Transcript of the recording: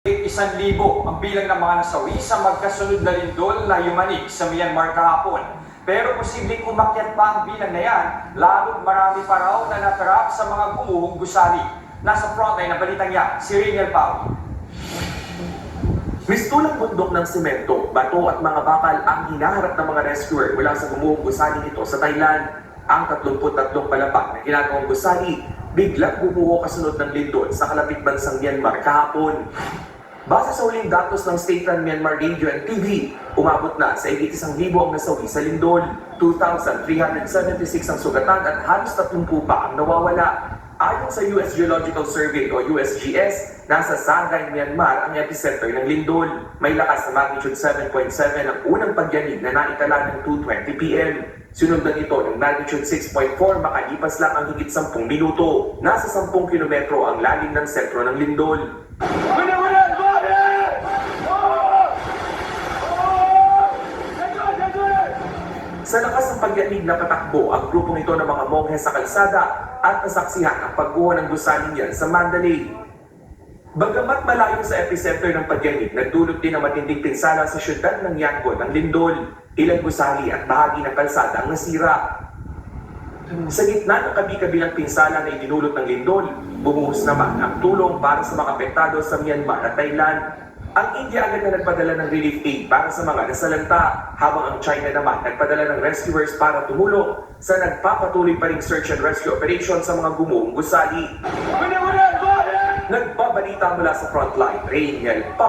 1,000 ang bilang ng mga nasawi sa magkasunod na lindol na yumanig sa Myanmar kahapon. Pero posibleng umakyat pa ang bilang na yan, lalo't marami pa raw na natrap sa mga gumuhong gusali. Nasa frontline ng balitang yan, si Reniel Pau. Mistulang bundok ng semento, bato at mga bakal ang hinaharap ng mga rescuer mula sa gumuhong gusali nito sa Thailand. Ang 33 palapag na ginagawang gusali, biglang bumuho kasunod ng lindol sa kalapit bansang Myanmar kahapon. Base sa huling datos ng State Run Myanmar Radio and TV, umabot na sa 1,000 ang nasawi sa lindol, 2,376 ang sugatan at halos 30 pa ang nawawala. Ayon sa US Geological Survey o USGS, nasa Sangay, Myanmar ang epicenter ng lindol. May lakas na magnitude 7.7 ang unang pagyanig na naitala ng 2:20 PM. Sinundan ito ng magnitude 6.4 makalipas lang ang higit 10 minuto. Nasa 10 kilometro ang lalim ng sentro ng lindol. Sa lakas ng pagyanig na patakbo, ang grupong ito ng mga monghe sa kalsada at nasaksihan ang pagguho ng gusaling yan sa Mandalay. Bagamat malayo sa epicenter ng pagyanig, nagdulot din ang matinding pinsala sa syudad ng Yangon ng lindol. Ilang gusali at bahagi ng kalsada ang nasira. Sa gitna ng kabi-kabilang pinsala na idinulot ng lindol, bumuhos naman ang tulong para sa mga apektado sa Myanmar at Thailand. Ang India agad na nagpadala ng relief aid para sa mga nasalanta, habang ang China naman nagpadala ng rescuers para tumulong sa nagpapatuloy pa ring search and rescue operation sa mga gumuhong gusali. Nagbabalita mula sa frontline, Reniel Pau.